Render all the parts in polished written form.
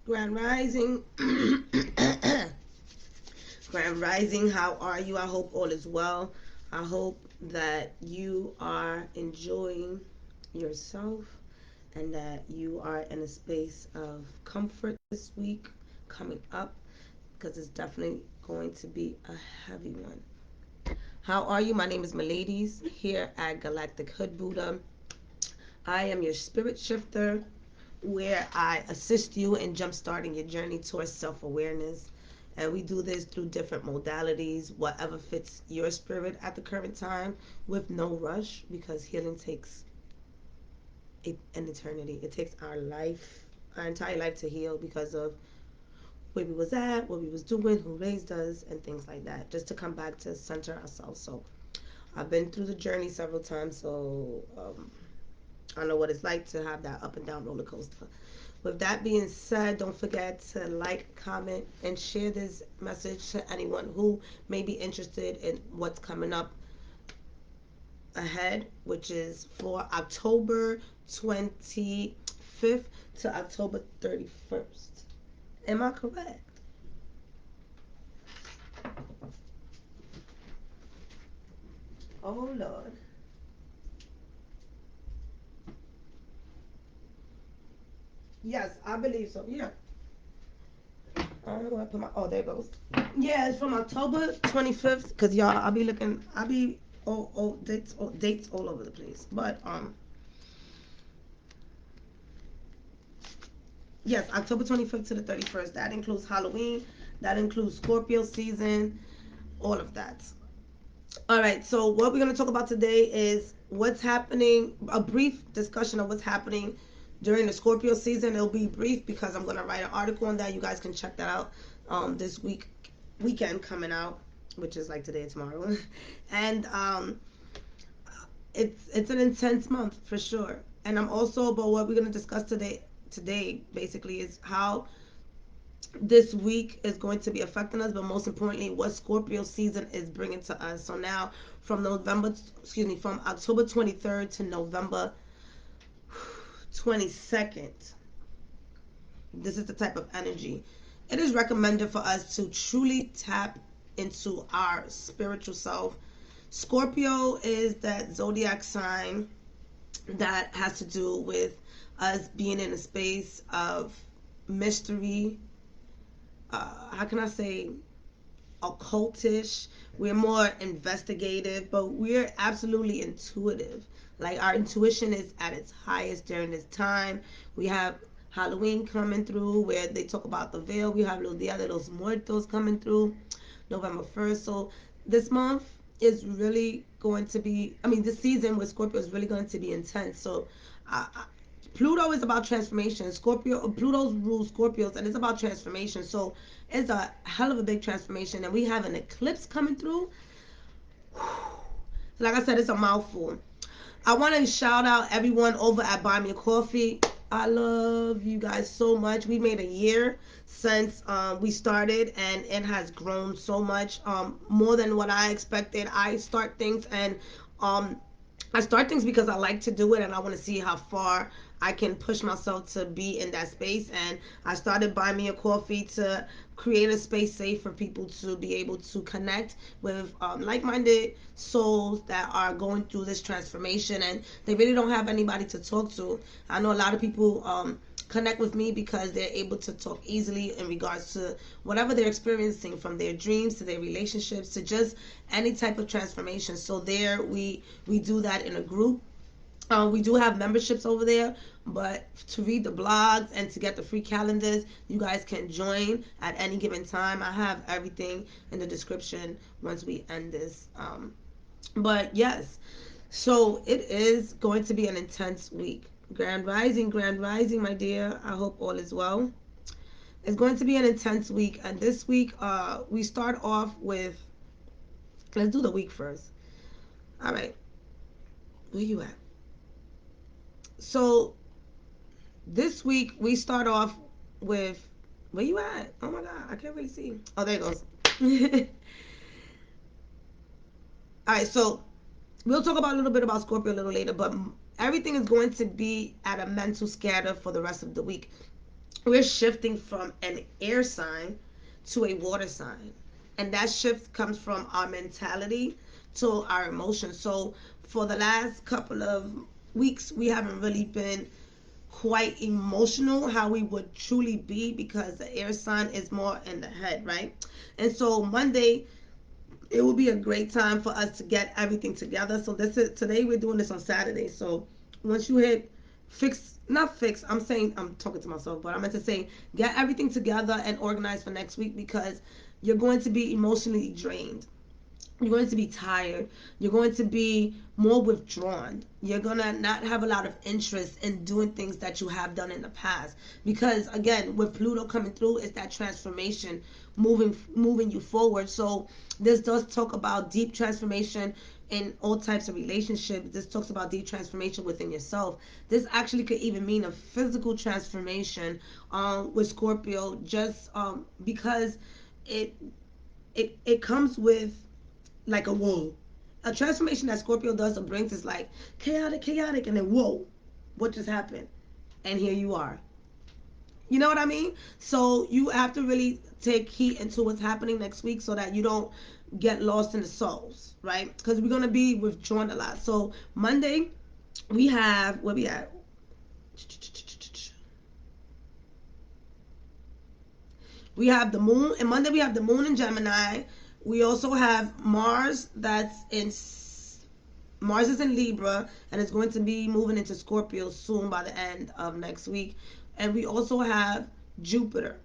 Grand Rising. Grand Rising, how are you? I hope all is well. I hope that you are enjoying yourself and that you are in a space of comfort this week coming up because it's definitely going to be a heavy one. How are you? My name is Miladies here at Galactic Hood Buddha. I am your spirit shifter where I assist you in jumpstarting your journey towards self awareness. And we do this through different modalities, whatever fits your spirit at the current time, with no rush because healing takes an eternity. It takes our life, our entire life to heal because of where we was at, what we was doing, who raised us, and things like that, just to come back to center ourselves. So I've been through the journey several times, so I know what it's like to have that up and down roller coaster. With that being said, don't forget to like, comment, and share this message to anyone who may be interested in what's coming up ahead, which is for October 25th to October 31st. Am I correct? Oh, Lord. Yes, I believe so. Yeah. I don't know where I put my. Oh, there it goes. Yeah, it's from October 25th. Because, y'all, I'll be looking. I'll be dates all over the place. But, yes, October 25th to the 31st. That includes Halloween. That includes Scorpio season. All of that. All right. So what we're gonna talk about today is what's happening. A brief discussion of what's happening during the Scorpio season. It'll be brief because I'm gonna write an article on that. You guys can check that out this weekend coming out, which is like today and tomorrow, and it's an intense month for sure. And I'm also, but what we're gonna discuss today basically is how this week is going to be affecting us, but most importantly, what Scorpio season is bringing to us. So now, from October 23rd to November 22nd, this is the type of energy. It is recommended for us to truly tap into our spiritual self. Scorpio is that zodiac sign that has to do with us being in a space of mystery. How can I say, occultish. We're more investigative, but we're absolutely intuitive. Like our intuition is at its highest during this time. We have Halloween coming through where they talk about the veil. We have Los Dia de los Muertos coming through November 1st. So this month is really going to be, I mean, this season with Scorpio is really going to be intense. So Pluto is about transformation. Pluto rules Scorpios, and it's about transformation. So it's a hell of a big transformation, and we have an eclipse coming through. Like I said, it's a mouthful. I want to shout out everyone over at Buy Me a Coffee. I love you guys so much. We made a year since we started, and it has grown so much, more than what I expected. Um, I start things because I like to do it, and I want to see how far I can push myself to be in that space. And I started Buy Me a Coffee to create a space safe for people to be able to connect with like-minded souls that are going through this transformation, and they really don't have anybody to talk to. I know a lot of people connect with me because they're able to talk easily in regards to whatever they're experiencing, from their dreams to their relationships to just any type of transformation. So there we do that in a group. We do have memberships over there, but to read the blogs and to get the free calendars, you guys can join at any given time. I have everything in the description once we end this. But yes, so it is going to be an intense week. Grand rising, my dear. I hope all is well. It's going to be an intense week, and this week, we start off with. Let's do the week first. All right, where you at? So this week we start off with. Where you at? Oh my God, I can't really see. Oh, there it goes. All right, so we'll talk about a little bit about Scorpio a little later, but everything is going to be at a mental scatter for the rest of the week. we're shifting from an air sign to a water sign. And that shift comes from our mentality to our emotions. So for the last couple of weeks, we haven't really been quite emotional how we would truly be, because the air sign is more in the head, right? And so Monday, it will be a great time for us to get everything together. So this is today, we're doing this on Saturday. So once you hit fix, not fix, I'm saying, I'm talking to myself, but I meant to say get everything together and organize for next week, because you're going to be emotionally drained. You're going to be tired. You're going to be more withdrawn. You're going to not have a lot of interest in doing things that you have done in the past. Because again, with Pluto coming through, it's that transformation, moving you forward. So this does talk about deep transformation in all types of relationships. This talks about deep transformation within yourself. This actually could even mean a physical transformation with Scorpio, just because it it comes with like a whoa. A transformation that Scorpio does or brings is like chaotic, and then whoa, what just happened? And here you are. You know what I mean? So you have to really take heed into what's happening next week, so that you don't get lost in the souls, right? Because we're gonna be withdrawn a lot. So Monday, we have where we at? We have the moon, and Monday we have the moon in Gemini. We also have Mars that's in Mars is in Libra, and it's going to be moving into Scorpio soon by the end of next week. And we also have Jupiter.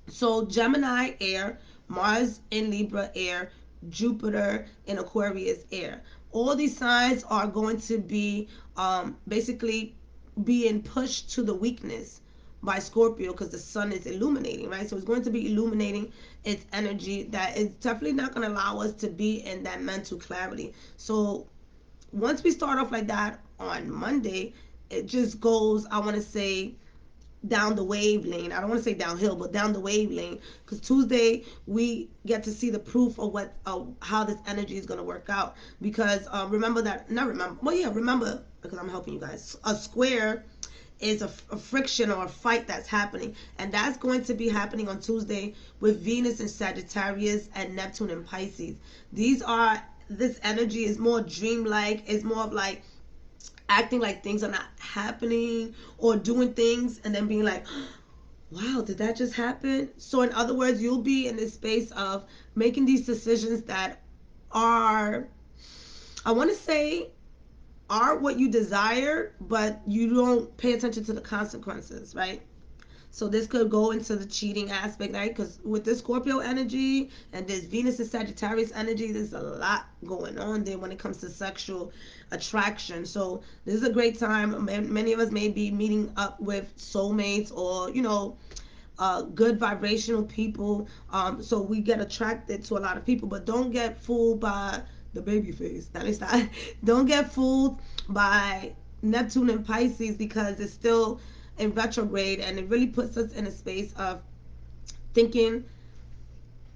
So Gemini air, Mars in Libra air, Jupiter in Aquarius air. All these signs are going to be basically being pushed to the weakness by Scorpio, because the sun is illuminating, right? So it's going to be illuminating its energy that is definitely not going to allow us to be in that mental clarity. So once we start off like that on Monday, it just goes, I want to say, down the wave lane. I don't want to say downhill, but down the wave lane. Because Tuesday we get to see the proof of what, how this energy is going to work out. Because remember that, not remember, well, yeah, remember, because I'm helping you guys. A square is a friction or a fight that's happening, and that's going to be happening on Tuesday with Venus in Sagittarius and Neptune in Pisces. These are, this energy is more dreamlike. It's more of like acting like things are not happening, or doing things and then being like, wow, did that just happen? So in other words, you'll be in this space of making these decisions that are, I want to say, are what you desire, but you don't pay attention to the consequences, right? So this could go into the cheating aspect, right? Because with this Scorpio energy and this Venus and Sagittarius energy, there's a lot going on there when it comes to sexual attraction. So this is a great time. Many of us may be meeting up with soulmates, or good vibrational people. So we get attracted to a lot of people, but don't get fooled by the baby face. That is not. Don't get fooled by Neptune and Pisces, because it's still in retrograde, and it really puts us in a space of thinking.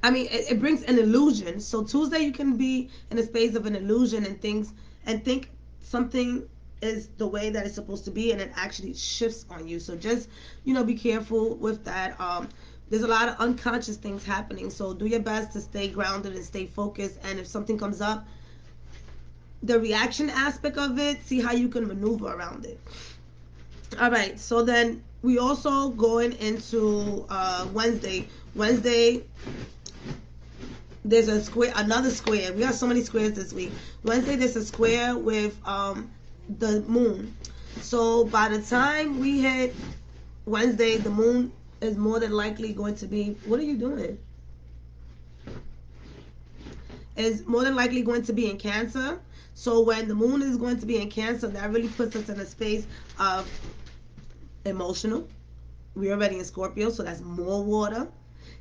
I mean, it brings an illusion. So Tuesday you can be in a space of an illusion and things, and think something is the way that it's supposed to be, and it actually shifts on you. So just be careful with that. There's a lot of unconscious things happening, so do your best to stay grounded and stay focused. And if something comes up, the reaction aspect of it, see how you can maneuver around it. All right, so then we also going into Wednesday. Wednesday, there's a square, another square. We have so many squares this week. Wednesday, there's a square with the moon. So by the time we hit Wednesday, the moon is more than likely going to be. What are you doing? Is more than likely going to be in Cancer. So when the moon is going to be in Cancer, that really puts us in a space of emotional. We're already in Scorpio, so that's more water.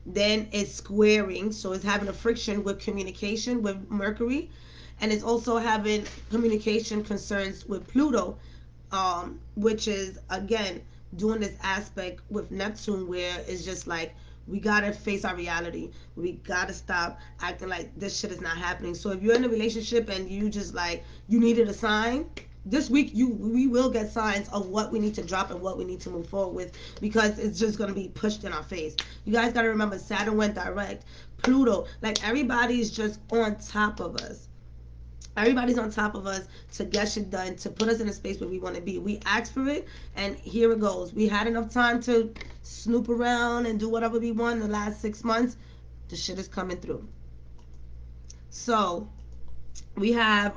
Then it's squaring, so it's having a friction with communication with Mercury, and it's also having communication concerns with Pluto, which is again doing this aspect with Neptune, where it's just like, we gotta face our reality. We gotta stop acting like this shit is not happening. So if you're in a relationship and you just like, you needed a sign, this week we will get signs of what we need to drop and what we need to move forward with, because it's just going to be pushed in our face. You guys got to remember, Saturn went direct, Pluto, like everybody's just on top of us. Everybody's on top of us to get shit done, to put us in a space where we want to be. We asked for it, and here it goes. We had enough time to snoop around and do whatever we want in the last 6 months. The shit is coming through. So we have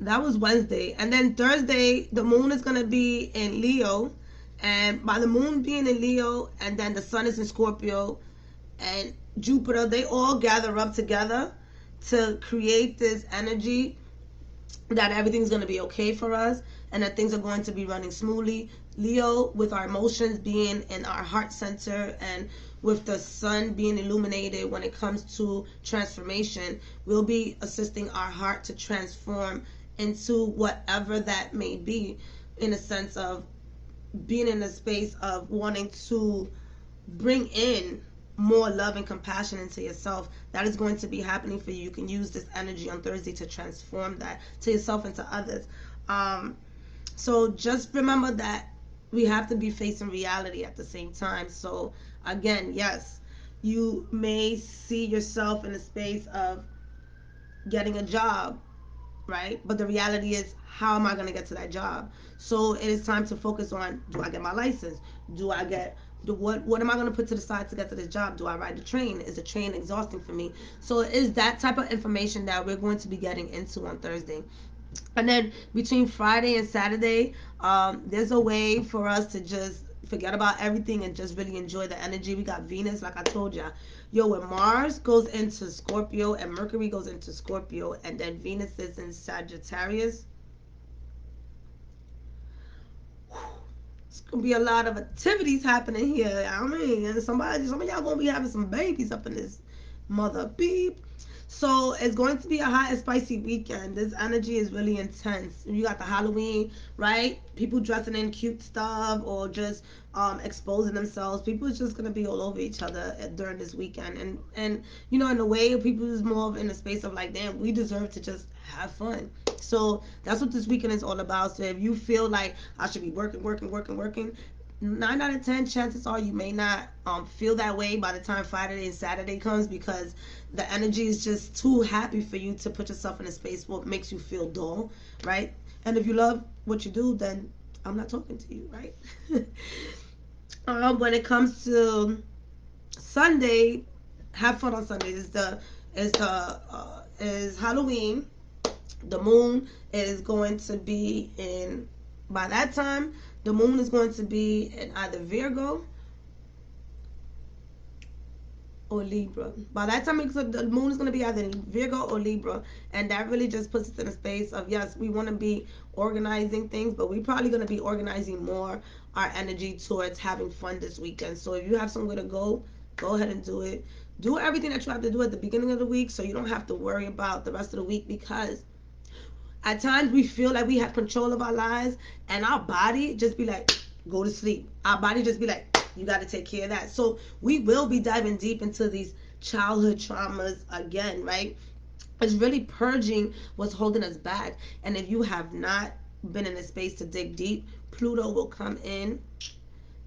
that was Wednesday, and then Thursday the moon is gonna be in Leo, and by the moon being in Leo, and then the sun is in Scorpio, and Jupiter, they all gather up together to create this energy that everything's going to be okay for us and that things are going to be running smoothly. Leo, with our emotions being in our heart center, and with the sun being illuminated when it comes to transformation, we'll be assisting our heart to transform into whatever that may be, in a sense of being in a space of wanting to bring in more love and compassion into yourself. That is going to be happening for you. You can use this energy on Thursday to transform that to yourself and to others. So just remember that we have to be facing reality at the same time. So again, yes, you may see yourself in a space of getting a job, right? But the reality is, how am I going to get to that job? So it is time to focus on, do I get my license? Do I get what am I going to put to the side to get to this job? Do I ride the train? Is the train exhausting for me? So it is that type of information that we're going to be getting into on Thursday. And then between Friday and Saturday, there's a way for us to just forget about everything and just really enjoy the energy. We got Venus, like I told ya. Yo, when Mars goes into Scorpio and Mercury goes into Scorpio, and then Venus is in Sagittarius, it's gonna be a lot of activities happening here. I mean, and some of y'all gonna be having some babies up in this mother beep. So it's going to be a hot and spicy weekend. This energy is really intense. You got the Halloween, right? People dressing in cute stuff or just exposing themselves. People is just gonna be all over each other during this weekend, and you know, in a way, people is more in a space of like, damn, we deserve to just have fun. So that's what this weekend is all about. So if you feel like I should be working, 9 out of 10 chances are you may not feel that way by the time Friday and Saturday comes, because the energy is just too happy for you to put yourself in a space what makes you feel dull, right? And if you love what you do, then I'm not talking to you, right? When it comes to Sunday, have fun on Sunday. Is Halloween. The moon is going to be in, by that time, the moon is going to be in either Virgo or Libra. By that time, the moon is going to be either in Virgo or Libra. And that really just puts us in a space of, yes, we want to be organizing things, but we're probably going to be organizing more our energy towards having fun this weekend. So if you have somewhere to go ahead and do it. Do everything that you have to do at the beginning of the week so you don't have to worry about the rest of the week, because at times we feel like we have control of our lives, and our body just be like, go to sleep. Our body just be like, you got to take care of that. So we will be diving deep into these childhood traumas again, right? It's really purging what's holding us back. And if you have not been in a space to dig deep, Pluto will come in,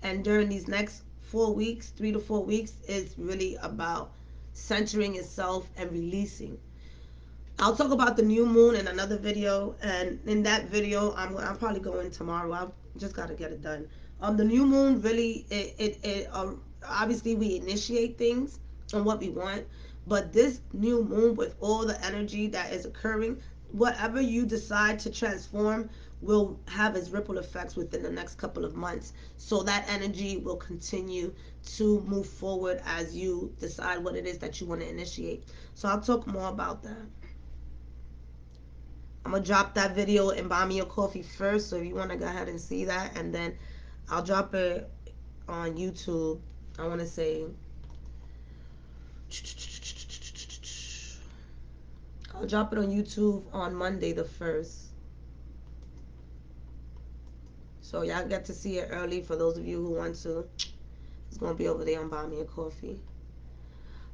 and during these next 4 weeks, 3 to 4 weeks, is really about centering yourself and releasing. I'll talk about the new moon in another video, and in that video, I'm probably going tomorrow. I just gotta get it done. The new moon really, obviously we initiate things on what we want, but this new moon, with all the energy that is occurring, whatever you decide to transform will have its ripple effects within the next couple of months. So that energy will continue to move forward as you decide what it is that you want to initiate. So I'll talk more about that. I'm gonna drop that video and buy me a coffee first, so if you want to go ahead and see that, and then I'll drop it on YouTube. I want to say I'll drop it on YouTube on Monday the 1st. So y'all get to see it early for those of you who want to. It's gonna be over there on Buy Me a Coffee.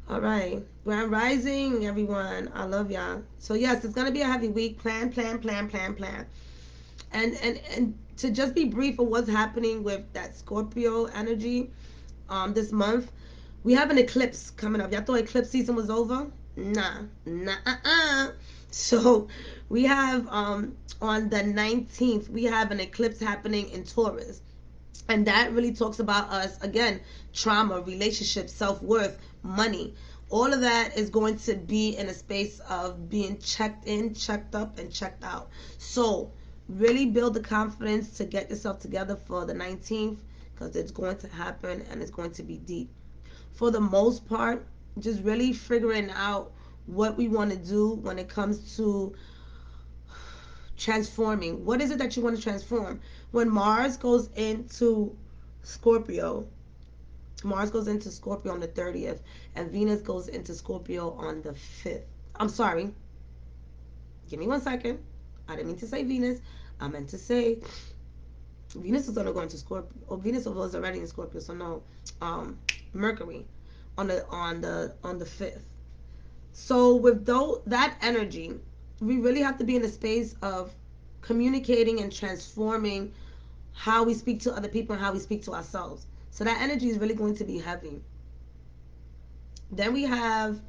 All right. Grand Rising, everyone. I love y'all. So yes, it's gonna be a heavy week. Plan, plan, plan, plan, plan. And to just be brief of what's happening with that Scorpio energy, this month, we have an eclipse coming up. Y'all thought eclipse season was over? Nah. So we have on the 19th, we have an eclipse happening in Taurus. And that really talks about us again, trauma, relationships, self-worth, money. All of that is going to be in a space of being checked in, checked up, and checked out. So really build the confidence to get yourself together for the 19th, because it's going to happen and it's going to be deep. For the most part, just really figuring out what we want to do when it comes to transforming. What is it that you want to transform? When Mars goes into Scorpio, Mars goes into Scorpio on the 30th, and Venus goes into Scorpio on the 5th. I'm sorry. Give me 1 second. I didn't mean to say Venus. I meant to say Venus is going to go into Scorpio. Oh, Venus was already in Scorpio, so no. Mercury on the 5th. So with that energy, we really have to be in a space of communicating and transforming how we speak to other people and how we speak to ourselves. So that energy is really going to be heavy. Then we have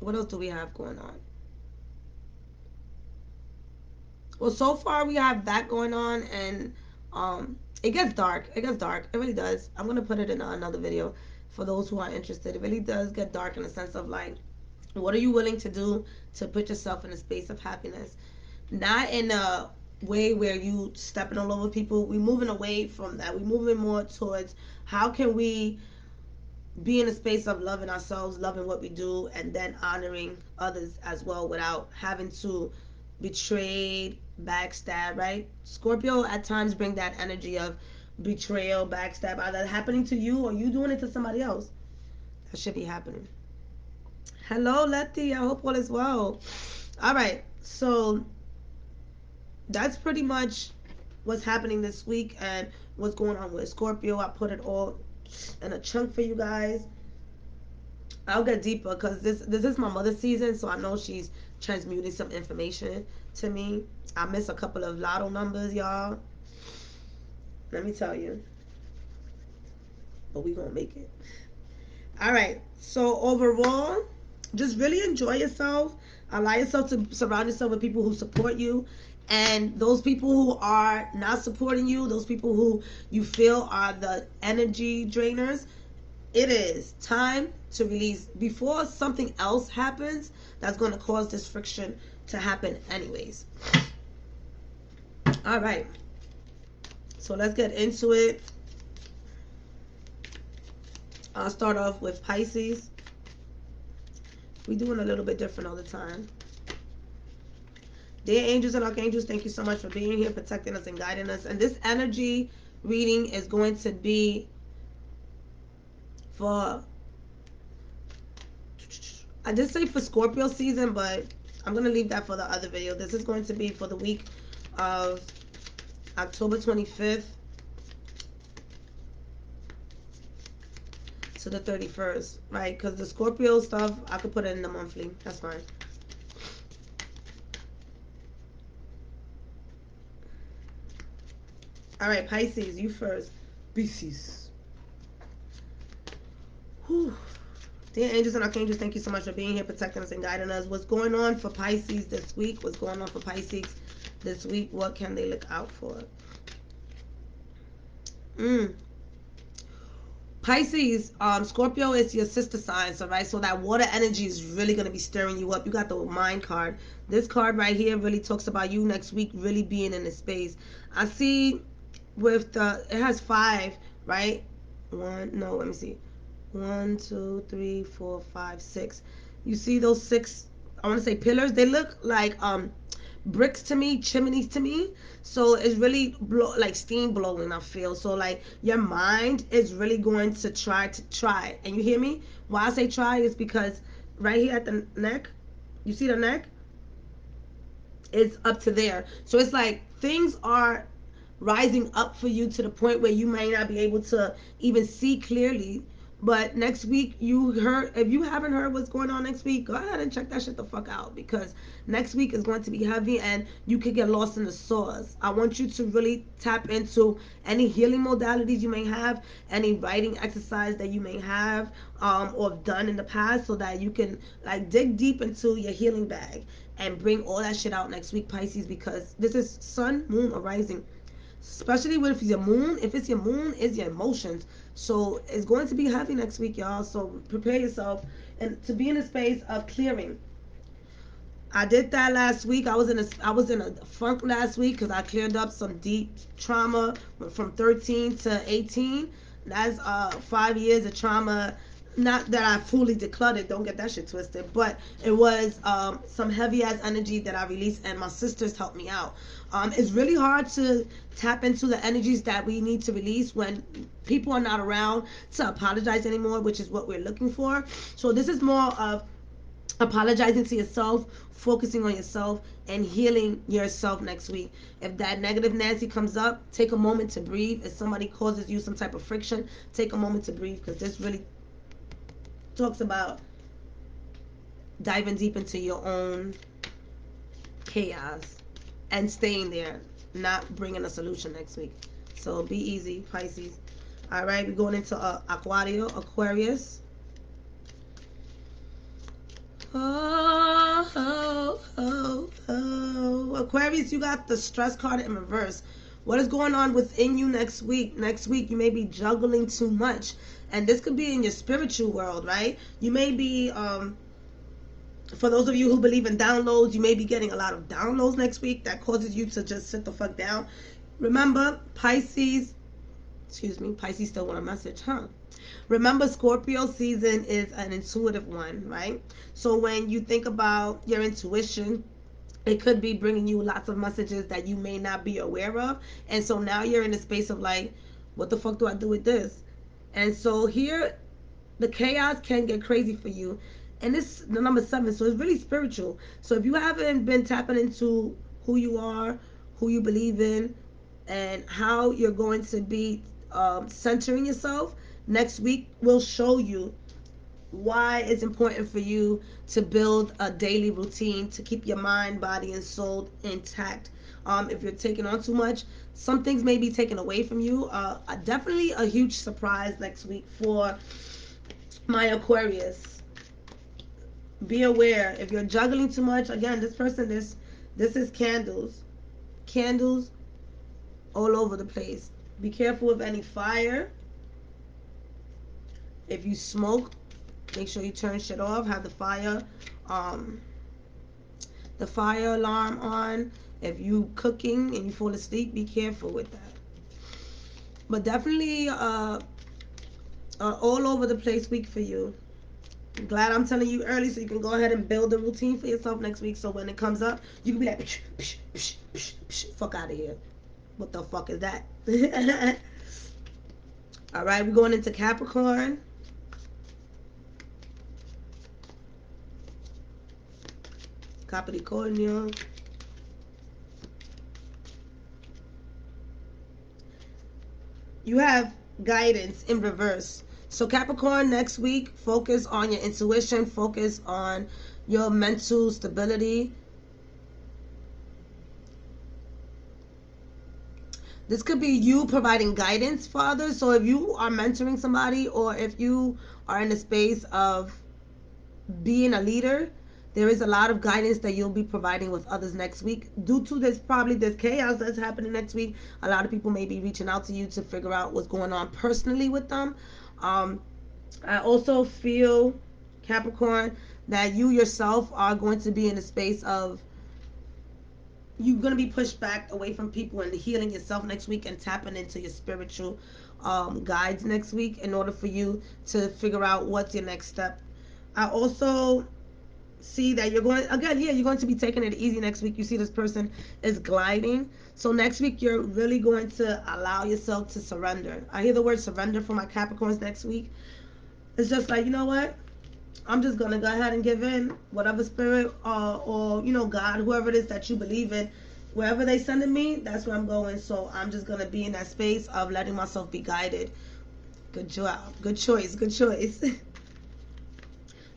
what else do we have going on? Well, so far we have that going on, and it gets dark. It gets dark. It really does. I'm gonna put it in another video for those who are interested. It really does get dark in the sense of like, what are you willing to do to put yourself in a space of happiness? Not in a way where you stepping all over people. We're moving away from that. We're moving more towards how can we be in a space of loving ourselves, loving what we do, and then honoring others as well without having to betray, backstab, right? Scorpio at times bring that energy of betrayal, backstab, either happening to you or you doing it to somebody else. That should be happening. Hello, Letty. I hope all is well. All right. So that's pretty much what's happening this week and what's going on with Scorpio. I put it all in a chunk for you guys. I'll get deeper because this is my mother's season, so I know she's transmuting some information to me. I missed a couple of lotto numbers, y'all. Let me tell you. But we gonna make it. All right. So overall, just really enjoy yourself. Allow yourself to surround yourself with people who support you. And those people who are not supporting you, those people who you feel are the energy drainers, it is time to release before something else happens that's going to cause this friction to happen anyways. All right. So let's get into it. I'll start off with Pisces. We're doing a little bit different all the time. Dear angels and archangels, thank you so much for being here, protecting us and guiding us. And this energy reading is going to be for, I did say for Scorpio season, but I'm going to leave that for the other video. This is going to be for the week of October 25th to the 31st, right? Because the Scorpio stuff, I could put it in the monthly. That's fine. All right, Pisces, you first. Pisces. Whew. Dear angels and archangels, thank you so much for being here, protecting us and guiding us. What's going on for Pisces this week? What's going on for Pisces this week? What can they look out for? Pisces, Scorpio is your sister sign, so right, so that water energy is really going to be stirring you up. You got the mind card. This card right here really talks about you next week really being in the space. I see with the, it has 5, right? Let me see. 1, 2, 3, 4, 5, 6. You see those 6, I want to say pillars? They look like bricks to me, chimneys to me. So it's really like steam blowing, I feel. So like your mind is really going to try. And you hear me? Why I say try is because right here at the neck, you see the neck? It's up to there. So it's like things are rising up for you to the point where you may not be able to even see clearly. But next week, if you haven't heard what's going on next week, go ahead and check that shit the fuck out, because next week is going to be heavy and you could get lost in the sauce. I want you to really tap into any healing modalities you may have, any writing exercise that you may have, or have done in the past, so that you can like dig deep into your healing bag and bring all that shit out next week, Pisces, because this is sun, moon, or rising. Especially with if it's your moon, it's your emotions. So it's going to be heavy next week, y'all. So prepare yourself and to be in a space of clearing. I did that last week. I was in a funk last week because I cleared up some deep trauma from 13 to 18. That's 5 years of trauma. Not that I fully decluttered, don't get that shit twisted, but it was some heavy ass energy that I released, and my sisters helped me out. It's really hard to tap into the energies that we need to release when people are not around to apologize anymore, which is what we're looking for. So this is more of apologizing to yourself, focusing on yourself, and healing yourself next week. If that negative Nancy comes up, take a moment to breathe. If somebody causes you some type of friction, take a moment to breathe, because this really talks about diving deep into your own chaos and staying there, not bringing a solution next week. So be easy, Pisces. All right, we're going into Aquarius. Oh. Aquarius, you got the stress card in reverse. What is going on within you next week? Next week, you may be juggling too much. And this could be in your spiritual world, right? You may be, for those of you who believe in downloads, you may be getting a lot of downloads next week that causes you to just sit the fuck down. Remember, Pisces still want a message, huh? Remember, Scorpio season is an intuitive one, right? So when you think about your intuition, it could be bringing you lots of messages that you may not be aware of. And so now you're in a space of like, what the fuck do I do with this? And so here, the chaos can get crazy for you. And this the number 7, so it's really spiritual. So if you haven't been tapping into who you are, who you believe in, and how you're going to be centering yourself, next week will show you why it's important for you to build a daily routine to keep your mind, body, and soul intact. If you're taking on too much, some things may be taken away from you. Definitely a huge surprise next week for my Aquarius. Be aware if you're juggling too much. Again, this is candles all over the place. Be careful of any fire. If you smoke, make sure you turn shit off. Have the fire alarm on. If you cooking and you fall asleep, be careful with that. But definitely all over the place week for you. I'm glad I'm telling you early so you can go ahead and build a routine for yourself next week, so when it comes up, you can be like, psh, psh, psh, psh, psh, fuck out of here. What the fuck is that? All right, we're going into Capricorn. Capricornio. You have guidance in reverse. So Capricorn, next week, focus on your intuition, focus on your mental stability. This could be you providing guidance for others. So if you are mentoring somebody, or if you are in a space of being a leader, there is a lot of guidance that you'll be providing with others next week. Due to this chaos that's happening next week, a lot of people may be reaching out to you to figure out what's going on personally with them. I also feel, Capricorn, that you yourself are going to be in a space of, you're going to be pushed back away from people and healing yourself next week and tapping into your spiritual guides next week in order for you to figure out what's your next step. I also see that you're going to be taking it easy next week. You see this person is gliding. So next week you're really going to allow yourself to surrender. I hear the word surrender for my Capricorns next week. It's just like, you know what? I'm just going to go ahead and give in. Whatever spirit or God, whoever it is that you believe in, wherever they sending me, that's where I'm going. So I'm just gonna be in that space of letting myself be guided. Good job, good choice, good choice.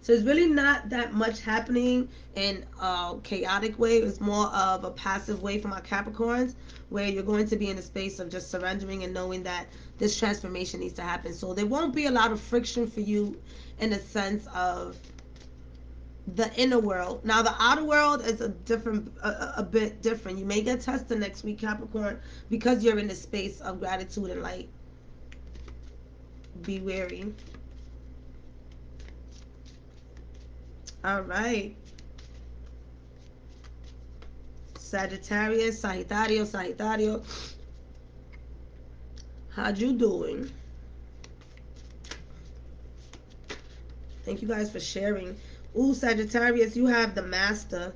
So it's really not that much happening in a chaotic way. It's more of a passive way for my Capricorns, where you're going to be in a space of just surrendering and knowing that this transformation needs to happen. So there won't be a lot of friction for you in a sense of the inner world. Now the outer world is a bit different. You may get tested next week, Capricorn, because you're in the space of gratitude and light. Be wary. All right. Sagittarius, Sagittario. How you doing? Thank you guys for sharing. Ooh, Sagittarius, you have the Master.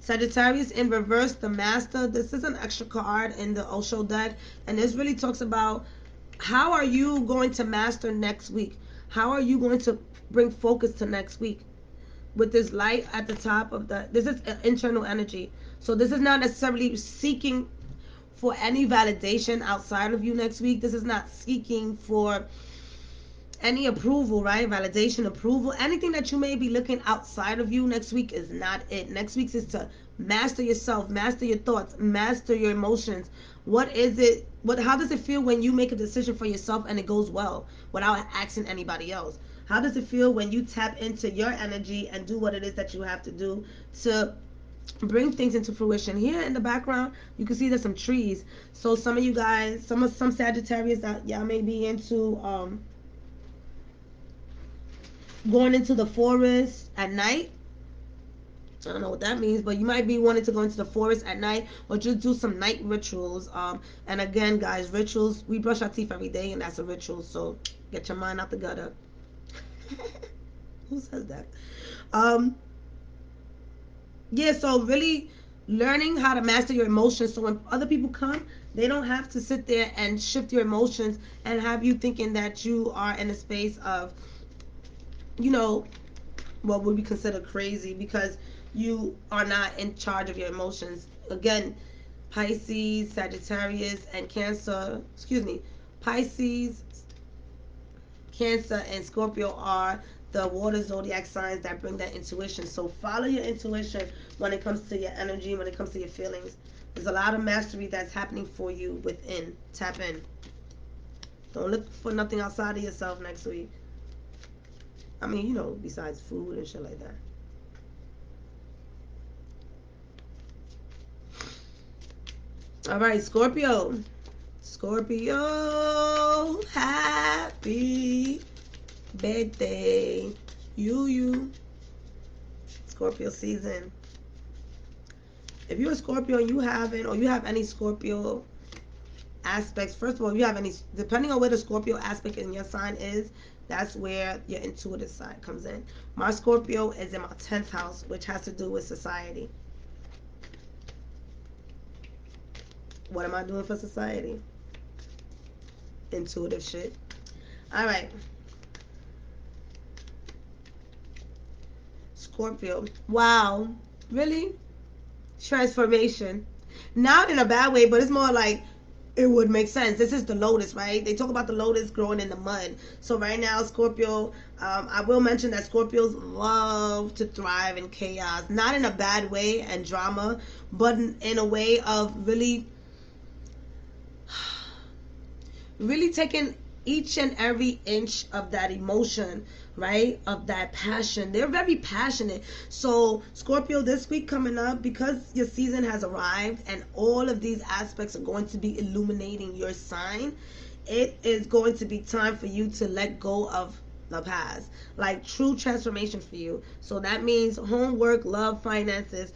Sagittarius in reverse, the Master. This is an extra card in the Osho deck, and this really talks about how are you going to master next week? How are you going to bring focus to next week? With this light at the top of this is internal energy. So this is not necessarily seeking for any validation outside of you next week. This is not seeking for any approval, right? Validation, approval, anything that you may be looking outside of you next week is not it. Next week is to master yourself, master your thoughts, master your emotions. What is it? How does it feel when you make a decision for yourself and it goes well without asking anybody else? How does it feel when you tap into your energy and do what it is that you have to do to bring things into fruition? Here in the background, you can see there's some trees. So some of you guys, some Sagittarius that y'all may be into going into the forest at night. I don't know what that means, but you might be wanting to go into the forest at night or just do some night rituals. And again, guys, rituals, we brush our teeth every day, and that's a ritual. So get your mind out the gutter. Who says that? Yeah, so really learning how to master your emotions, so when other people come, they don't have to sit there and shift your emotions and have you thinking that you are in a space of, you know, what would be considered crazy, because you are not in charge of your emotions. Again, Pisces, Sagittarius, and Cancer, Pisces, Cancer, and Scorpio are the water zodiac signs that bring that intuition. So follow your intuition when it comes to your energy, when it comes to your feelings. There's a lot of mastery that's happening for you within. Tap in. Don't look for nothing outside of yourself next week. I mean, you know, besides food and shit like that. All right, Scorpio. Scorpio, happy birthday. You. Scorpio season. If you're a Scorpio and you haven't, or you have any Scorpio aspects, first of all, you have any, depending on where the Scorpio aspect in your sign is, that's where your intuitive side comes in. My Scorpio is in my 10th house, which has to do with society. What am I doing for society? Intuitive shit. All right. Scorpio. Wow. Really? Transformation. Not in a bad way, but it's more like it would make sense. This is the lotus, right? They talk about the lotus growing in the mud. So right now, Scorpio, I will mention that Scorpios love to thrive in chaos. Not in a bad way and drama, but in a way of really taking each and every inch of that emotion, right? Of that passion. They're very passionate. So Scorpio, this week coming up, because your season has arrived and all of these aspects are going to be illuminating your sign, it is going to be time for you to let go of the past. Like true transformation for you. So that means homework, love, finances,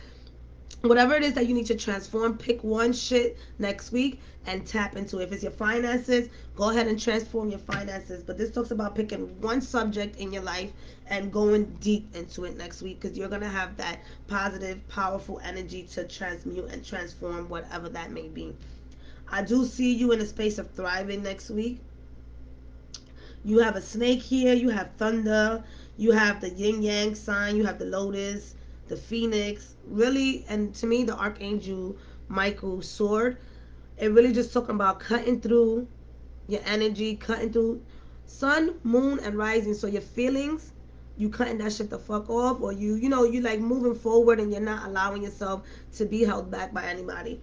whatever it is that you need to transform, pick one shit next week and tap into it. If it's your finances, go ahead and transform your finances. But this talks about picking one subject in your life and going deep into it next week, because you're going to have that positive, powerful energy to transmute and transform whatever that may be. I do see you in a space of thriving next week. You have a snake here, you have thunder, you have the yin yang sign, you have the lotus, the phoenix, really. And to me, the archangel Michael sword. It really just talking about cutting through your energy, cutting through sun, moon, and rising. So your feelings, you cutting that shit the fuck off, or you like moving forward and you're not allowing yourself to be held back by anybody.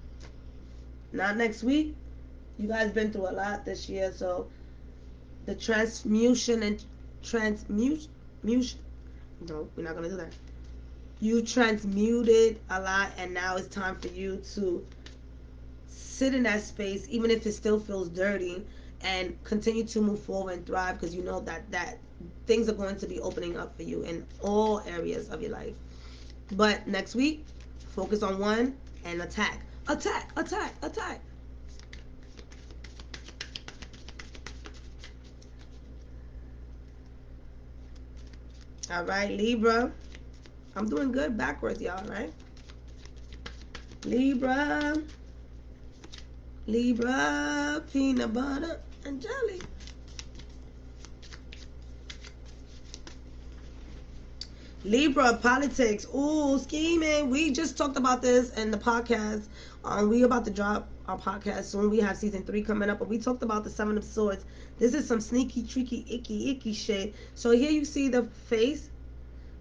Not next week. You guys been through a lot this year, so the transmutation and transmutation. No, we're not gonna do that. You transmuted a lot, and now it's time for you to sit in that space, even if it still feels dirty, and continue to move forward and thrive because you know that things are going to be opening up for you in all areas of your life. But next week, focus on one and attack, attack, attack, attack. All right, Libra. I'm doing good backwards, y'all, right? Libra. Libra, peanut butter and jelly. Libra, politics. Ooh, scheming. We just talked about this in the podcast. We about to drop our podcast soon. We have season 3 coming up, but we talked about the 7 of Swords. This is some sneaky, tricky, icky shit. So here you see the face,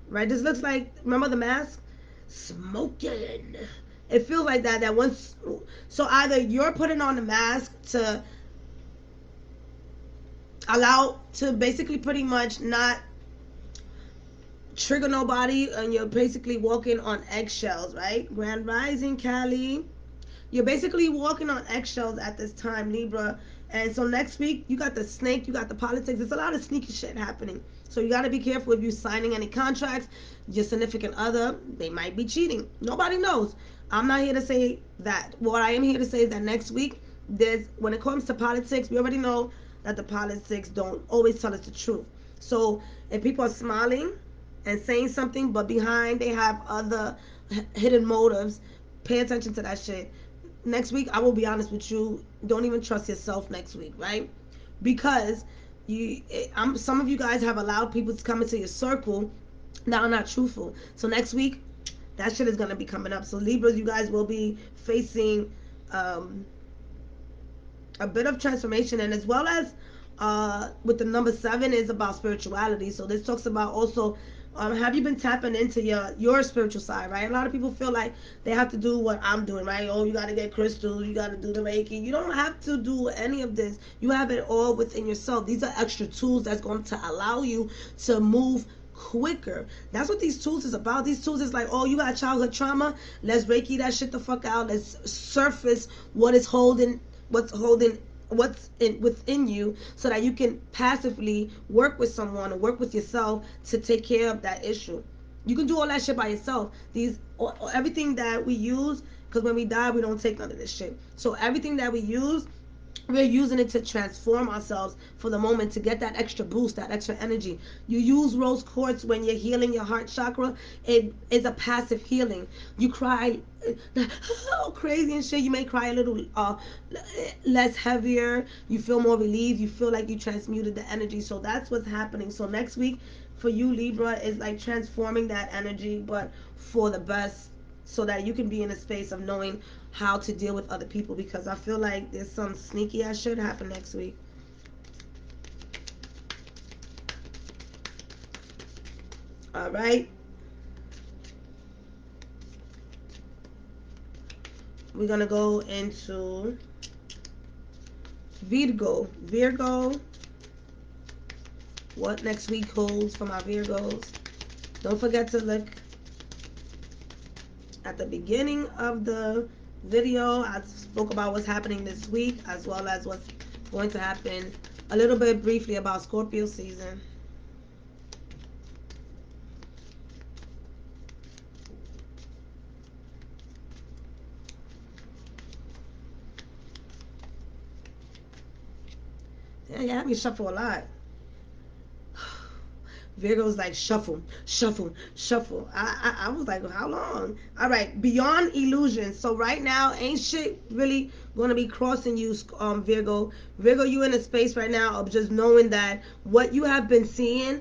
right? This looks like, remember the mask? Smoking. It feels like that once. So either you're putting on the mask to allow, to basically pretty much not trigger nobody, and you're basically walking on eggshells, right? Grand Rising, Cali. You're basically walking on eggshells at this time, Libra. And so next week, you got the snake, you got the politics. There's a lot of sneaky shit happening. So you got to be careful if you're signing any contracts. Your significant other, they might be cheating. Nobody knows. I'm not here to say that. What I am here to say is that next week, when it comes to politics, we already know that the politics don't always tell us the truth. So if people are smiling and saying something, but behind they have other hidden motives, pay attention to that shit. Next week, I will be honest with you, don't even trust yourself next week, right? Because some of you guys have allowed people to come into your circle that are not truthful. So next week, that shit is going to be coming up. So Libras, you guys will be facing a bit of transformation, and as well as with the number 7 is about spirituality. So this talks about also, have you been tapping into your spiritual side, right? A lot of people feel like they have to do what I'm doing, right? Oh, you got to get crystals, you got to do the Reiki. You don't have to do any of this. You have it all within yourself. These are extra tools that's going to allow you to move quicker. That's what these tools is about. These tools is like, oh, you got childhood trauma, let's Reiki that shit the fuck out. Let's surface what's holding within you, so that you can passively work with someone or work with yourself to take care of that issue. You can do all that shit by yourself. Everything that we use, because when we die, we don't take none of this shit. So everything that we use, we're using it to transform ourselves for the moment, to get that extra boost, that extra energy. You use rose quartz when you're healing your heart chakra. It is a passive healing. You cry crazy and shit. You may cry a little less heavier. You feel more relieved. You feel like you transmuted the energy. So that's what's happening. So next week for you, Libra, is like transforming that energy, but for the best, so that you can be in a space of knowing how to deal with other people, because I feel like there's some sneaky ass shit happen next week. All right. We're going to go into Virgo. Virgo. What next week holds for my Virgos. Don't forget to look at the beginning of the video. I spoke about what's happening this week, as well as what's going to happen a little bit briefly about Scorpio season. Yeah, you have me shuffle a lot. Virgo's like shuffle, shuffle, shuffle. I was like, how long? All right, beyond illusion. So right now, ain't shit really gonna be crossing you, Virgo. Virgo, you in a space right now of just knowing that what you have been seeing,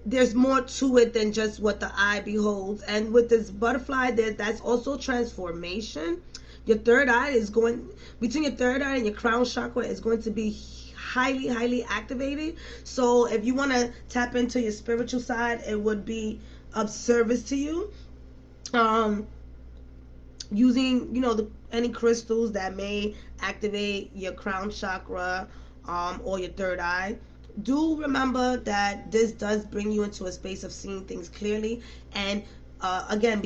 there's more to it than just what the eye beholds. And with this butterfly, that's also transformation. Your third eye is going, between your third eye and your crown chakra is going to be highly, highly activated. So if you want to tap into your spiritual side, it would be of service to you. Using, any crystals that may activate your crown chakra, or your third eye. Do remember that this does bring you into a space of seeing things clearly, and again,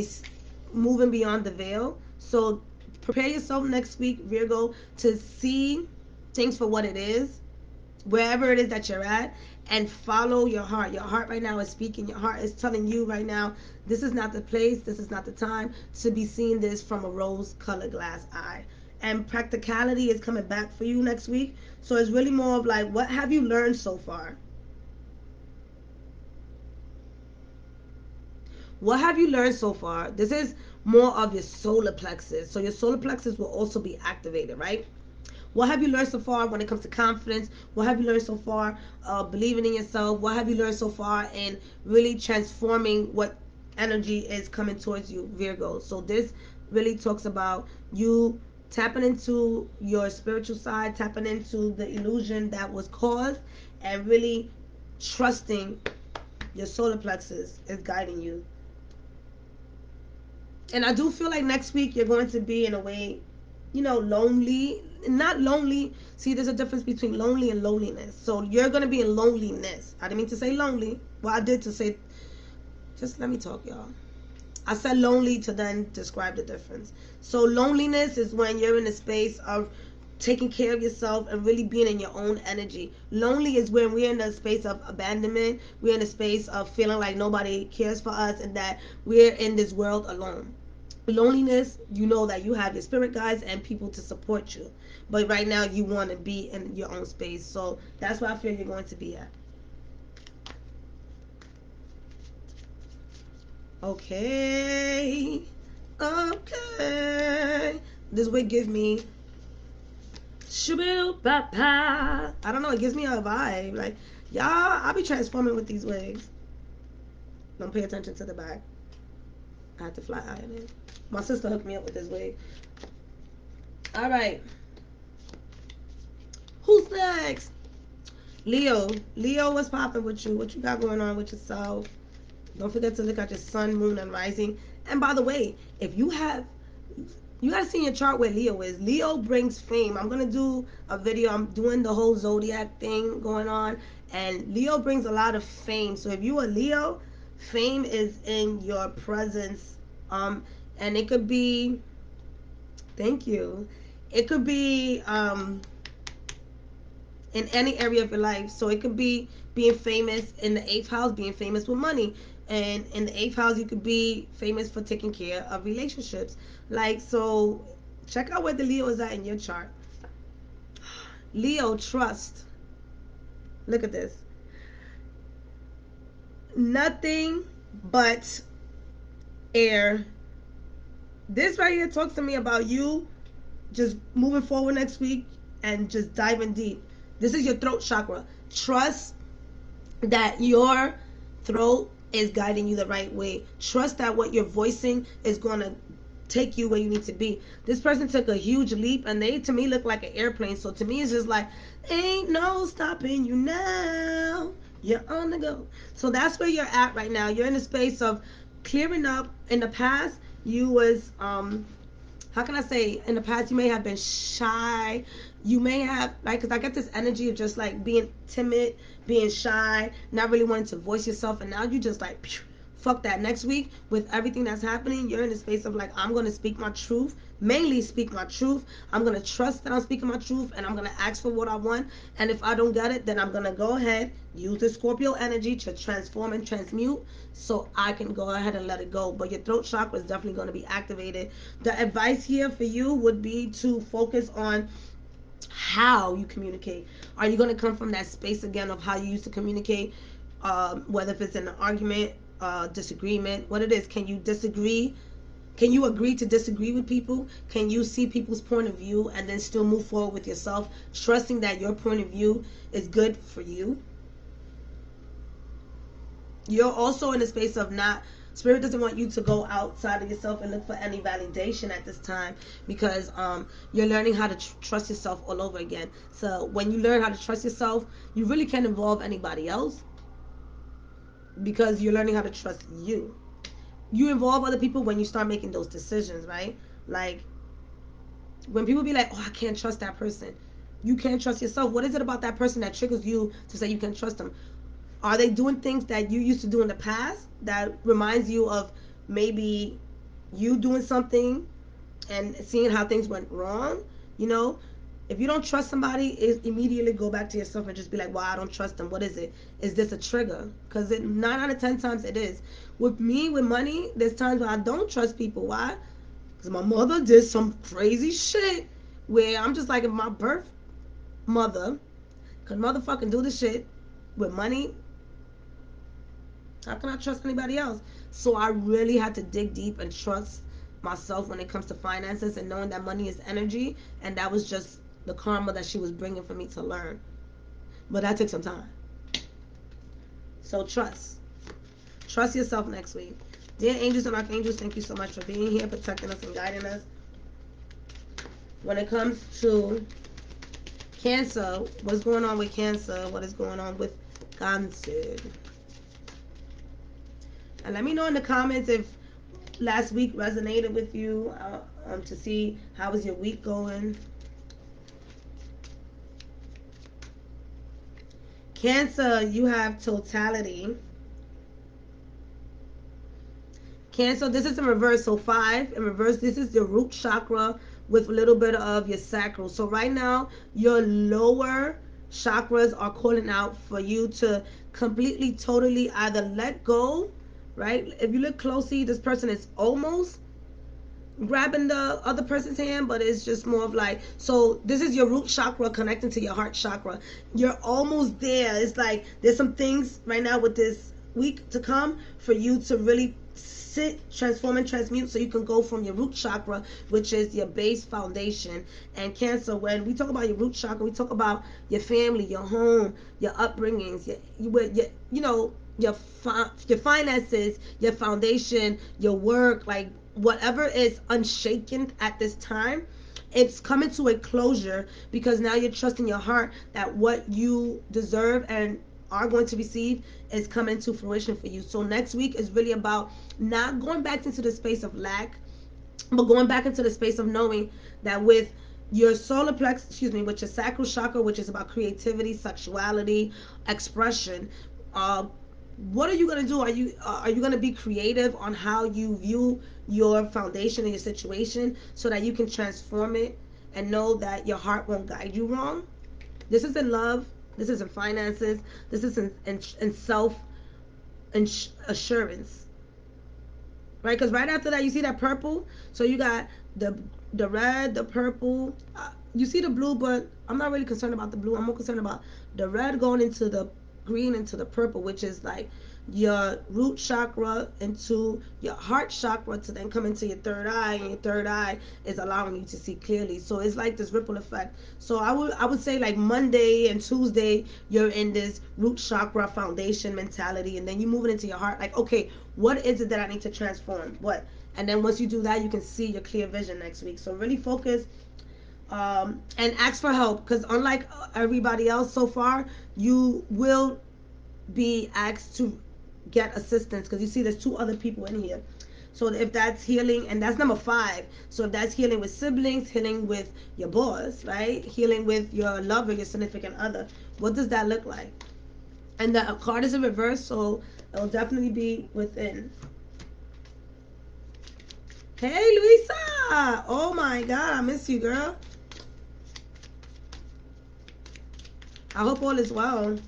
moving beyond the veil. So prepare yourself next week, Virgo, to see things for what it is, wherever it is that you're at, and follow your heart. Your heart right now is speaking. Your heart is telling you right now, this is not the place, this is not the time to be seeing this from a rose colored glass eye. And practicality is coming back for you next week. So it's really more of like, what have you learned so far? What have you learned so far? This is more of your solar plexus. So your solar plexus will also be activated, right? What have you learned so far when it comes to confidence? What have you learned so far believing in yourself? What have you learned so far in really transforming what energy is coming towards you, Virgo? So this really talks about you tapping into your spiritual side, tapping into the illusion that was caused, and really trusting your solar plexus is guiding you. And I do feel like next week you're going to be in a way, lonely. Not lonely. See, there's a difference between lonely and loneliness. So you're going to be in loneliness. I didn't mean to say lonely. Well, I did to say, just let me talk, y'all. I said lonely to then describe the difference. So loneliness is when you're in a space of taking care of yourself and really being in your own energy. Lonely is when we're in a space of abandonment. We're in a space of feeling like nobody cares for us and that we're in this world alone. Loneliness, you know that you have your spirit guides and people to support you, but right now you want to be in your own space. So that's where I feel you're going to be at. Okay, this wig gives me I don't know, it gives me a vibe like, y'all, I'll be transforming with these wigs. Don't pay attention to the back. I had to fly iron it. My sister hooked me up with this wig. All right. Who's next? Leo. Leo, what's popping with you? What you got going on with yourself? Don't forget to look at your sun, moon, and rising. And by the way, if you gotta see in your chart where Leo is. Leo brings fame. I'm gonna do a video. I'm doing the whole zodiac thing going on, and Leo brings a lot of fame. So if you are Leo, fame is in your presence. And it could be, thank you. It could be in any area of your life. So it could be being famous in the 8th house, being famous with money. And in the 8th house, you could be famous for taking care of relationships. Like, so check out where the Leo is at in your chart. Leo, trust. Look at this. Nothing but air. This right here talks to me about you just moving forward next week and just diving deep. This is your throat chakra. Trust that your throat is guiding you the right way. Trust that what you're voicing is going to take you where you need to be. This person took a huge leap and they to me look like an airplane. So to me it's just like, ain't no stopping you now. You're on the go. So that's where you're at right now. You're in a space of clearing up. In the past, you was how can I say, in the past you may have been shy. You may have, like, because I get this energy of just like being timid, being shy, not really wanting to voice yourself, and now you just like, phew, fuck that. Next week, with everything that's happening, you're in a space of like, I'm going to speak my truth, mainly speak my truth. I'm going to trust that I'm speaking my truth, and I'm going to ask for what I want. And if I don't get it, then I'm going to go ahead, use the Scorpio energy to transform and transmute so I can go ahead and let it go. But your throat chakra is definitely going to be activated. The advice here for you would be to focus on how you communicate. Are you going to come from that space again of how you used to communicate, whether if it's in an argument, disagreement, what it is? Can you disagree? Can you agree to disagree with people? Can you see people's point of view and then still move forward with yourself, trusting that your point of view is good for you? You're also in a space of not Spirit doesn't want you to go outside of yourself and look for any validation at this time, because you're learning how to trust yourself all over again. So when you learn how to trust yourself, you really can't involve anybody else, because you're learning how to trust you. You involve other people when you start making those decisions, right? Like when people be like, "Oh, I can't trust that person." You can't trust yourself. What is it about that person that triggers you to say you can trust them? Are they doing things that you used to do in the past that reminds you of maybe you doing something and seeing how things went wrong? You know, if you don't trust somebody, immediately go back to yourself and just be like, "Well, I don't trust them. What is it? Is this a trigger?" Because 9 out of 10 times it is. With me, with money, there's times where I don't trust people. Why? Because my mother did some crazy shit where I'm just like, if my birth mother could motherfucking do the shit with money, how can I trust anybody else? So I really had to dig deep and trust myself when it comes to finances, and knowing that money is energy, and that was just the karma that she was bringing for me to learn. But that took some time. So trust yourself next week. Dear angels and archangels, thank you so much for being here, protecting us and guiding us. When it comes to Cancer, what's going on with Cancer? What is going on with Cancer? And let me know in the comments if last week resonated with you, to see how is your week going. Cancer, you have totality. Cancer, this is in reverse. So 5 in reverse, this is your root chakra with a little bit of your sacral. So right now, your lower chakras are calling out for you to completely, totally either let go, right? If you look closely, this person is almost grabbing the other person's hand, but it's just more of like, so this is your root chakra connecting to your heart chakra. You're almost there. It's like there's some things right now with this week to come for you to really sit, transform, and transmute, so you can go from your root chakra, which is your base foundation. And Cancer, when we talk about your root chakra, we talk about your family, your home, your upbringings, your finances, your foundation, your work, like whatever is unshaken at this time, it's coming to a closure, because now you're trusting your heart that what you deserve and are going to receive is coming to fruition for you. So next week is really about not going back into the space of lack, but going back into the space of knowing that with your solar plex, with your sacral chakra, which is about creativity, sexuality, expression, uh, what are you going to do? Are you going to be creative on how you view your foundation and your situation, so that you can transform it and know that your heart won't guide you wrong? This is in love. This is in finances. This is in self assurance, right? Because right after that, you see that purple. So you got the red, the purple. You see the blue, but I'm not really concerned about the blue. I'm more concerned about the red going into the green, into the purple, which is like your root chakra into your heart chakra, to then come into your third eye, and your third eye is allowing you to see clearly. So it's like this ripple effect. So I would say like Monday and Tuesday, you're in this root chakra foundation mentality, and then you move it into your heart, like, okay, what is it that I need to transform? What? And then once you do that, you can see your clear vision next week. So really focus, and ask for help, because unlike everybody else so far, you will be asked to get assistance, because you see there's 2 other people in here. So if that's healing, and that's number 5, so if that's healing with siblings, healing with your boss, right, healing with your lover, your significant other, what does that look like? And the card is in reverse, so it'll definitely be within. Hey, Luisa! Oh my God, I miss you, girl. I hope all is well.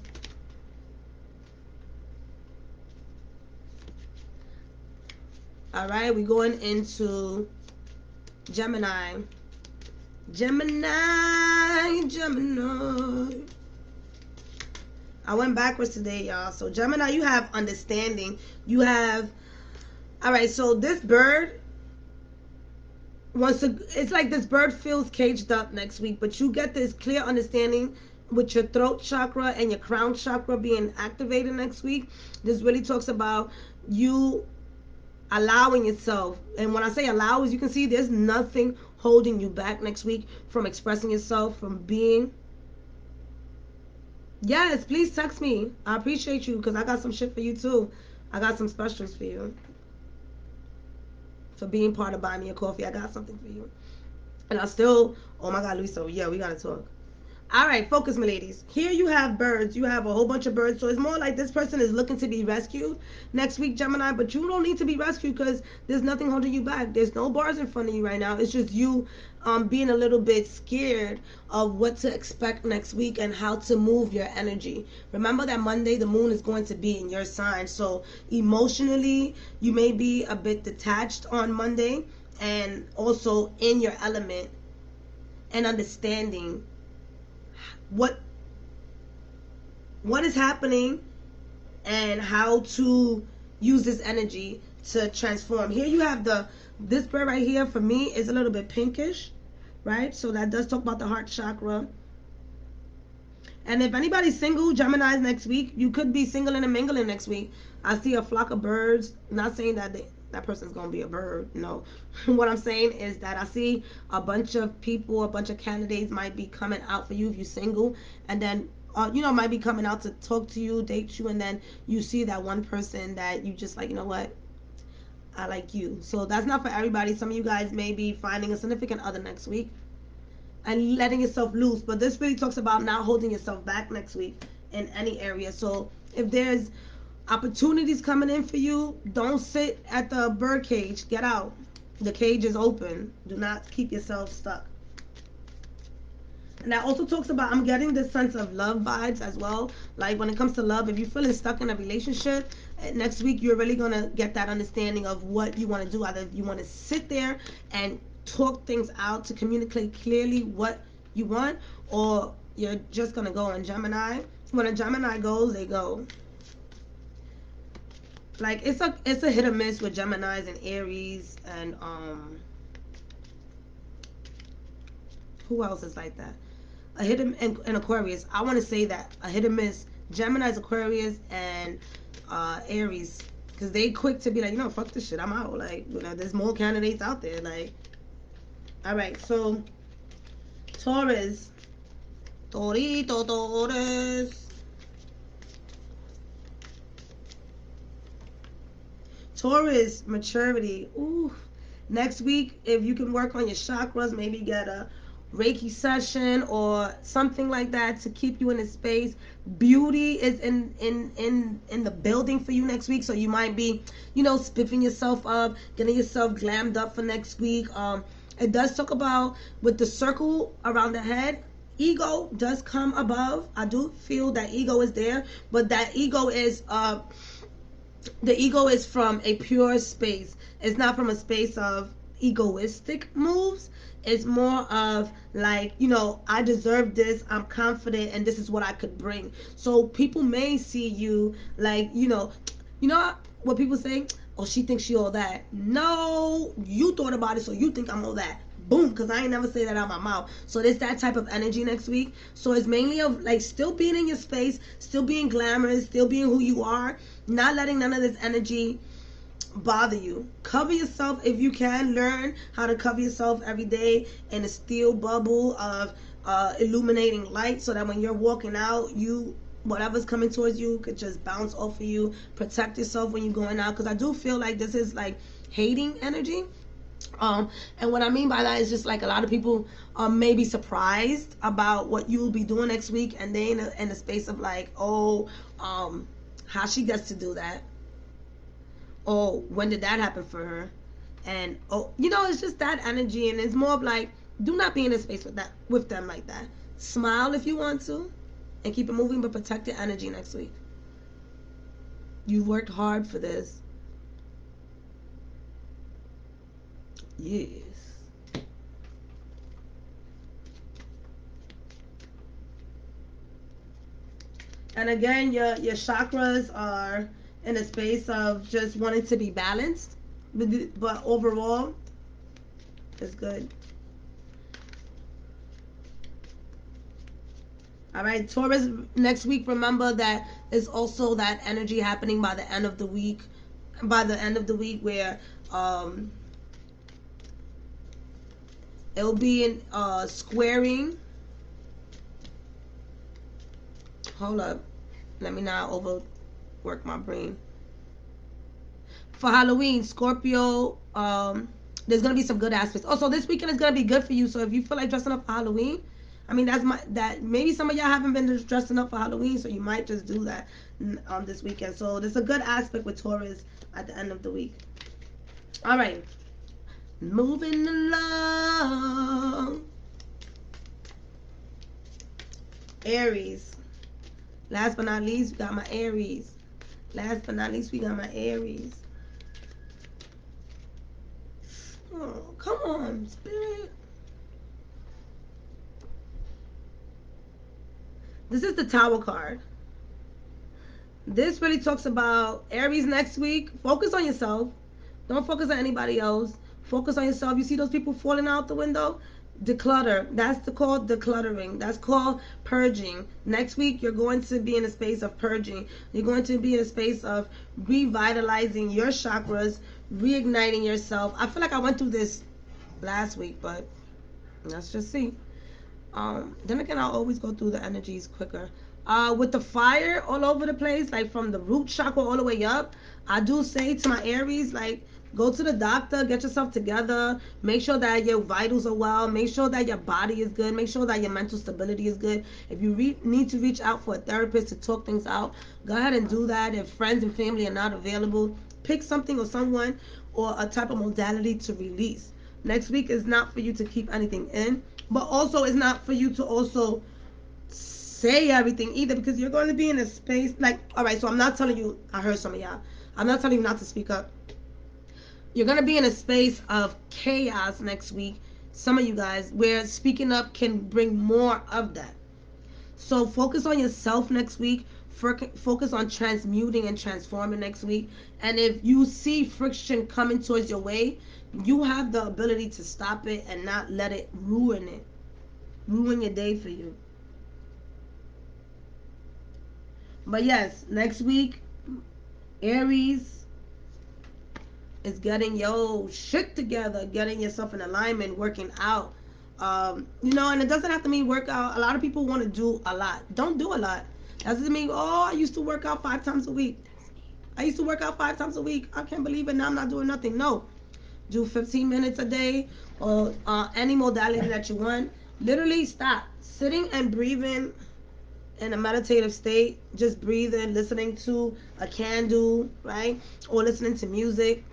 All right, we're going into Gemini. Gemini. I went backwards today, y'all. So Gemini, you have understanding. You have, all right, so this bird wants to, it's like this bird feels caged up next week, but you get this clear understanding with your throat chakra and your crown chakra being activated next week. This really talks about you allowing yourself. And when I say allow, as you can see, there's nothing holding you back next week from expressing yourself, from being. Yes, please text me. I appreciate you because I got some shit for you too. I got some specials for you. For being part of Buy Me a Coffee, I got something for you. And I still, oh my God, Luisa, yeah, we gotta talk. All right, focus, my ladies. Here you have birds. You have a whole bunch of birds. So it's more like this person is looking to be rescued next week, Gemini. But you don't need to be rescued because there's nothing holding you back. There's no bars in front of you right now. It's just you being a little bit scared of what to expect next week and how to move your energy. Remember that Monday, the moon is going to be in your sign. So emotionally, you may be a bit detached on Monday and also in your element and understanding what is happening and how to use this energy to transform. Here you have this bird right here. For me is a little bit pinkish, right? So that does talk about the heart chakra. And if anybody's single, Gemini's next week, you could be single and mingling next week. I see a flock of birds. Not saying that that person's gonna be a bird. No, what I'm saying is that I see a bunch of people, a bunch of candidates might be coming out for you if you're single, and then might be coming out to talk to you, date you, and then you see that one person that you just like, you know what, I like you. So that's not for everybody. Some of you guys may be finding a significant other next week and letting yourself loose, but this really talks about not holding yourself back next week in any area. So if there's opportunities coming in for you, don't sit at the bird cage. Get out. The cage is open. Do not keep yourself stuck. And that also talks about, I'm getting this sense of love vibes as well. Like when it comes to love, if you're feeling stuck in a relationship, next week you're really going to get that understanding of what you want to do. Either you want to sit there and talk things out to communicate clearly what you want, or you're just going to go on Gemini. When a Gemini goes, they go. Like it's a hit or miss with Geminis and Aries and who else is like that? A hit and Aquarius. I want to say that a hit or miss Gemini's, Aquarius, and Aries, because they quick to be like, fuck this shit, I'm out. Like, there's more candidates out there. Like, all right, so Taurus, Taurus. Taurus, maturity. Ooh. Next week, if you can work on your chakras, maybe get a Reiki session or something like that to keep you in a space. Beauty is in the building for you next week, so you might be, spiffing yourself up, getting yourself glammed up for next week. It does talk about with the circle around the head. Ego does come above. I do feel that ego is there, but that ego is the ego is from a pure space. It's not from a space of egoistic moves. It's more of like, I deserve this, I'm confident, and this is what I could bring. So people may see you like, what people say? Oh, she thinks she all that. No, you thought about it, so you think I'm all that. Boom, because I ain't never say that out my mouth. So there's that type of energy next week. So it's mainly of like still being in your space, still being glamorous, still being who you are, not letting none of this energy bother you. Cover yourself if you can. Learn how to cover yourself every day in a steel bubble of illuminating light, so that when you're walking out, whatever's coming towards you could just bounce off of you. Protect yourself when you're going out, because I do feel like this is like hating energy. And what I mean by that is just like a lot of people may be surprised about what you'll be doing next week, and they in a space of like, oh, how she gets to do that. Oh, when did that happen for her? And it's just that energy, and it's more of like, do not be in a space with them like that. Smile if you want to, and keep it moving, but protect your energy next week. You worked hard for this. Yes. And again, your chakras are in a space of just wanting to be balanced, but overall, it's good. All right, Taurus, next week, remember that is also that energy happening by the end of the week. by the end of the week where um, it'll be in squaring. Hold up. Let me not overwork my brain. For Halloween, Scorpio, there's gonna be some good aspects. Also, this weekend is gonna be good for you. So if you feel like dressing up for Halloween, I mean that maybe some of y'all haven't been dressing up for Halloween, so you might just do that this weekend. So there's a good aspect with Taurus at the end of the week. All right, moving along. Aries. Last but not least, we got my Aries. Last but not least, we got my Aries. Oh, come on, Spirit. This is the Tower card. This really talks about Aries next week. Focus on yourself. Don't focus on anybody else. Focus on yourself. You see those people falling out the window? Declutter. That's called decluttering. That's called purging. Next week, you're going to be in a space of purging. You're going to be in a space of revitalizing your chakras, reigniting yourself. I feel like I went through this last week, but let's just see. Then again, I'll always go through the energies quicker. With the fire all over the place, like from the root chakra all the way up, I do say to my Aries, like, go to the doctor, get yourself together, make sure that your vitals are well, make sure that your body is good, make sure that your mental stability is good. If you need to reach out for a therapist to talk things out, go ahead and do that. If friends and family are not available, pick something or someone or a type of modality to release. Next week is not for you to keep anything in, but also it's not for you to also say everything either, because you're going to be in a space like, all right, so I'm not telling you, I heard some of y'all, I'm not telling you not to speak up. You're going to be in a space of chaos next week, some of you guys, where speaking up can bring more of that. So focus on yourself next week. Focus on transmuting and transforming next week. And if you see friction coming towards your way, you have the ability to stop it and not let it. Ruin your day for you. But yes, next week, Aries is getting your shit together, getting yourself in alignment, working out. And it doesn't have to mean work out. A lot of people want to do a lot. Don't do a lot. That doesn't mean, oh, I used to work out 5 times a week. I used to work out 5 times a week. I can't believe it. Now I'm not doing nothing. No. Do 15 minutes a day or any modality that you want. Literally stop sitting and breathing in a meditative state. Just breathing, listening to a candle, right? Or listening to music.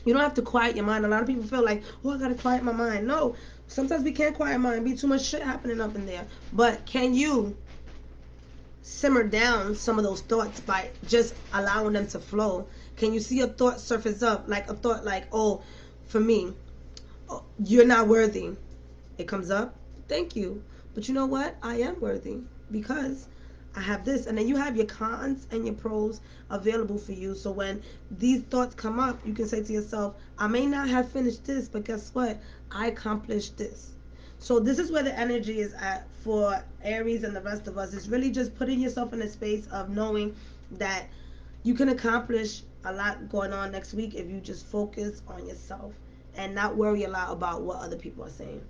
You don't have to quiet your mind. A lot of people feel like, oh, I gotta quiet my mind. No, sometimes we can't quiet our mind. Be too much shit happening up in there. But can you simmer down some of those thoughts by just allowing them to flow? Can you see a thought surface up, like a thought like, oh, for me, oh, you're not worthy. It comes up. Thank you. But you know what? I am worthy because I have this. And then you have your cons and your pros available for you. So when these thoughts come up, you can say to yourself, I may not have finished this, but guess what? I accomplished this. So this is where the energy is at for Aries and the rest of us. It's really just putting yourself in a space of knowing that you can accomplish a lot going on next week if you just focus on yourself and not worry a lot about what other people are saying.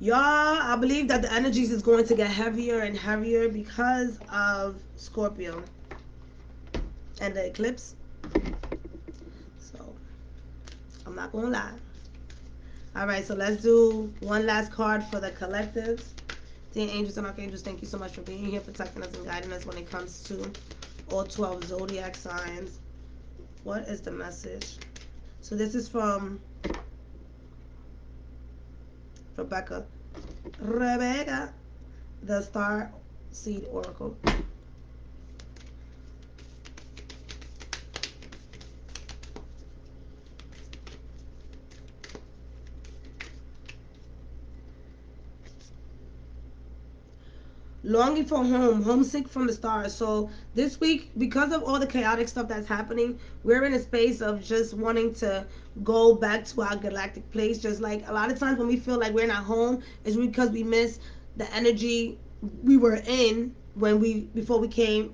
Y'all, I believe that the energies is going to get heavier and heavier because of Scorpio and the eclipse. So, I'm not going to lie. All right, so let's do one last card for the collectives. Dear angels and archangels, thank you so much for being here, protecting us and guiding us when it comes to all 12 zodiac signs. What is the message? So this is from Rebecca, the Star Seed Oracle. Longing for home, homesick from the stars. So this week, because of all the chaotic stuff that's happening, we're in a space of just wanting to go back to our galactic place. Just like a lot of times when we feel like we're not home, it's because we miss the energy we were in when before we came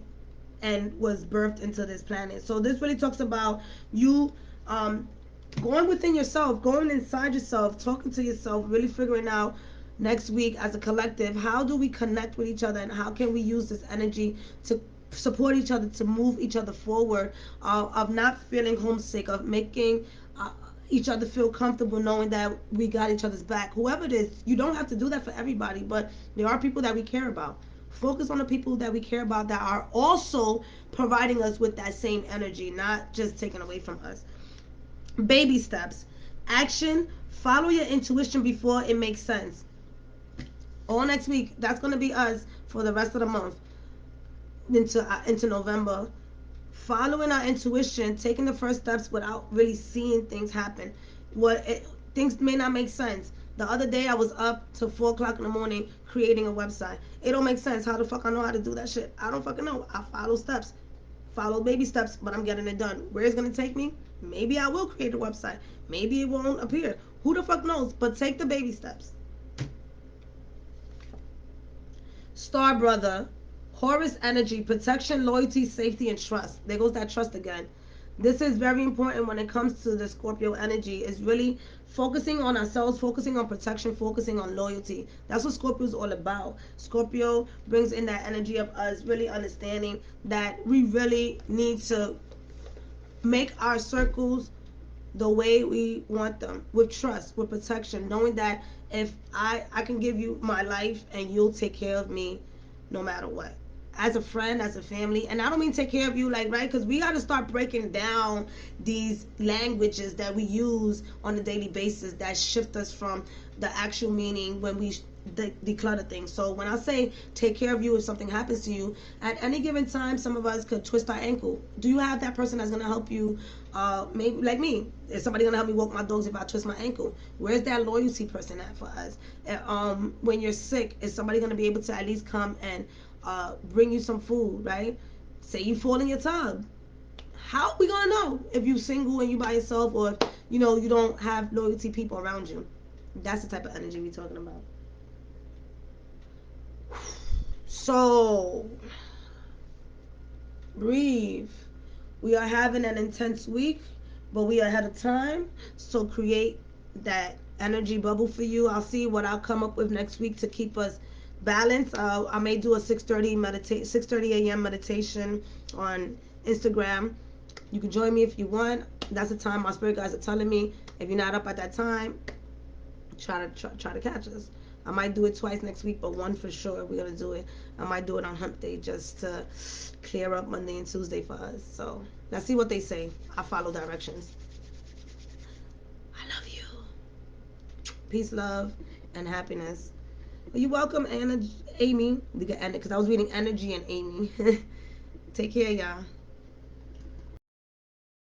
and was birthed into this planet. So this really talks about you going within yourself, going inside yourself, talking to yourself, really figuring out next week as a collective, how do we connect with each other and how can we use this energy to support each other, to move each other forward, of not feeling homesick, of making each other feel comfortable knowing that we got each other's back. Whoever it is, you don't have to do that for everybody, but there are people that we care about. Focus on the people that we care about that are also providing us with that same energy, not just taking away from us. Baby steps. Action. Follow your intuition before it makes sense. All next week, that's going to be us for the rest of the month into November. Following our intuition, taking the first steps without really seeing things happen. Things may not make sense. The other day I was up to 4 o'clock in the morning creating a website. It don't make sense. How the fuck I know how to do that shit? I don't fucking know. I follow steps, follow baby steps, but I'm getting it done. Where it's gonna take me? Maybe I will create a website. Maybe it won't appear. Who the fuck knows? But take the baby steps. Star Brother, Horus energy, protection, loyalty, safety, and trust. There goes that trust again. This is very important when it comes to the Scorpio energy. Is really focusing on ourselves, focusing on protection, focusing on loyalty. That's what Scorpio is all about. Scorpio brings in that energy of us really understanding that we really need to make our circles the way we want them, with trust, with protection, knowing that if I can give you my life and you'll take care of me no matter what, as a friend, as a family. And I don't mean take care of you like, right, because we got to start breaking down these languages that we use on a daily basis that shift us from the actual meaning when we declutter things. So when I say take care of you if something happens to you, at any given time, some of us could twist our ankle. Do you have that person that's going to help you? Maybe like me, is somebody going to help me walk my dogs if I twist my ankle? Where's that loyalty person at for us? When you're sick, is somebody going to be able to at least come and bring you some food, right? Say you fall in your tub. How are we going to know if you're single and you by yourself, or if, you don't have loyalty people around you? That's the type of energy we're talking about. So, breathe. We are having an intense week, but we are ahead of time. So, create that energy bubble for you. I'll see what I'll come up with next week to keep us balanced. I may do a 6:30 a.m. meditation on Instagram. You can join me if you want. That's the time my spirit guides are telling me. If you're not up at that time, try to catch us. I might do it twice next week, but one for sure we're gonna do it. I might do it on Hump Day just to clear up Monday and Tuesday for us. So let's see what they say. I follow directions. I love you. Peace, love, and happiness. You're welcome, Anna, Amy. Because I was reading energy and Amy. Take care, y'all.